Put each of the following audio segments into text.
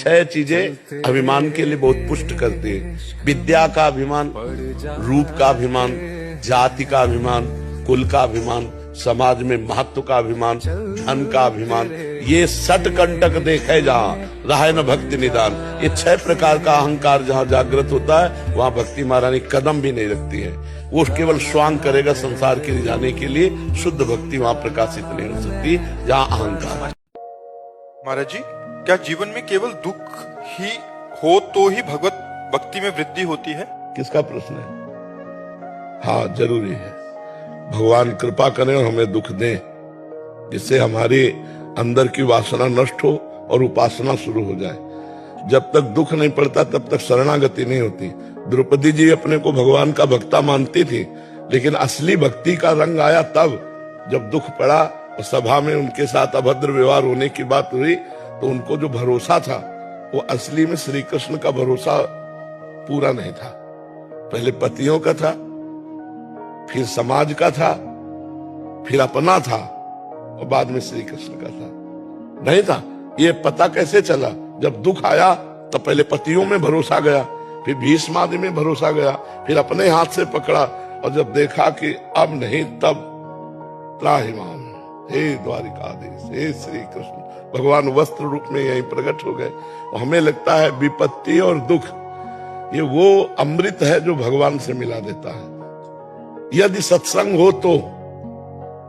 छह चीजें अभिमान के लिए बहुत पुष्ट करती है। विद्या का अभिमान, रूप का अभिमान, जाति का अभिमान, कुल का अभिमान, समाज में महत्व का अभिमान, धन का अभिमान। ये सट कंटक देखे जहां रहे न भक्ति निदान। ये छह प्रकार का अहंकार जहां जागृत होता है वहां भक्ति महारानी कदम भी नहीं रखती है। वो केवल स्वांग करेगा संसार के रिझाने के लिए। शुद्ध भक्ति वहां प्रकाशित नहीं हो सकती जहां अहंकार। महाराज जी, क्या जीवन में केवल दुख ही हो तो ही भगवत भक्ति में वृद्धि होती है? किसका प्रश्न है? हाँ, जरूरी है। भगवान कृपा करें और हमें दुख दें, जिससे हमारे अंदर की वासना नष्ट हो और उपासना शुरू हो जाए। जब तक दुख नहीं पड़ता तब तक शरणागति नहीं होती। द्रौपदी जी अपने को भगवान का भक्ता मानती थी, लेकिन असली भक्ति का रंग आया तब जब दुख पड़ा और सभा में उनके साथ अभद्र व्यवहार होने की बात हुई, तो उनको जो भरोसा था वो असली में श्री कृष्ण का भरोसा पूरा नहीं था। पहले पतियों का था, फिर समाज का था, फिर अपना था और बाद में श्री कृष्ण का था। नहीं था। ये पता कैसे चला? जब दुख आया तो पहले पतियों में भरोसा गया, फिर भीष्म आदि में भरोसा गया, फिर अपने हाथ से पकड़ा, और जब देखा कि अब नहीं तब त्राहिमाम, हे द्वारिकाधीश, हे श्री कृष्ण, भगवान वस्त्र रूप में यहीं प्रकट हो गए। हमें लगता है विपत्ति और दुख ये वो अमृत है जो भगवान से मिला देता है। यदि सत्संग हो तो,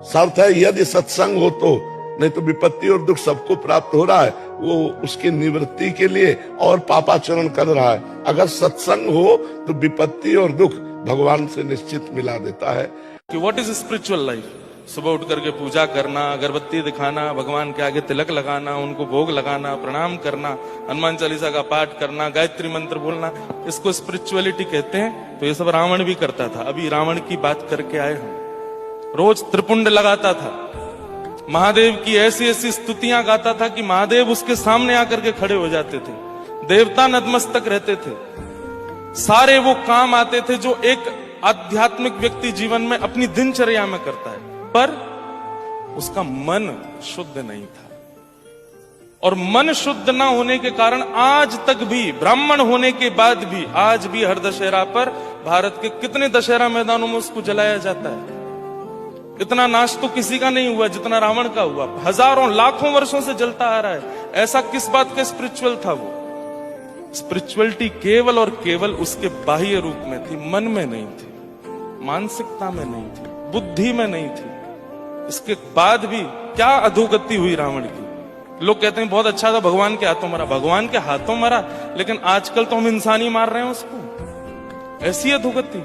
शर्त है यदि सत्संग हो तो, नहीं तो विपत्ति और दुख सबको प्राप्त हो रहा है, वो उसकी निवृत्ति के लिए और पापाचरण कर रहा है। अगर सत्संग हो तो विपत्ति और दुख भगवान से निश्चित मिला देता है। कि व्हाट इज स्पिरिचुअल लाइफ? सुबह उठ करके पूजा करना, अगरबत्ती दिखाना, भगवान के आगे तिलक लगाना, उनको भोग लगाना, प्रणाम करना, हनुमान चालीसा का पाठ करना, गायत्री मंत्र बोलना, इसको स्पिरिचुअलिटी कहते हैं। तो ये सब रावण भी करता था। अभी रावण की बात करके आए हम। रोज त्रिपुंड लगाता था, महादेव की ऐसी ऐसी स्तुतियां गाता था कि महादेव उसके सामने आकर के खड़े हो जाते थे। देवता नतमस्तक रहते थे। सारे वो काम आते थे जो एक आध्यात्मिक व्यक्ति जीवन में अपनी दिनचर्या में करता है, पर उसका मन शुद्ध नहीं था। और मन शुद्ध ना होने के कारण आज तक भी, ब्राह्मण होने के बाद भी, आज भी हर दशहरा पर भारत के कितने दशहरा मैदानों में उसको जलाया जाता है। इतना नाश तो किसी का नहीं हुआ जितना रावण का हुआ। हजारों लाखों वर्षों से जलता आ रहा है। ऐसा किस बात का स्पिरिचुअल था वो? स्पिरिचुअलिटी केवल और केवल उसके बाह्य रूप में थी, मन में नहीं थी, मानसिकता में नहीं थी, बुद्धि में नहीं थी। इसके बाद भी क्या अधोगति हुई रावण की। लोग कहते हैं बहुत अच्छा था, भगवान के हाथों मरा। भगवान के हाथों मरा, लेकिन आजकल तो हम इंसान ही मार रहे हैं उसको। ऐसी अधोगति।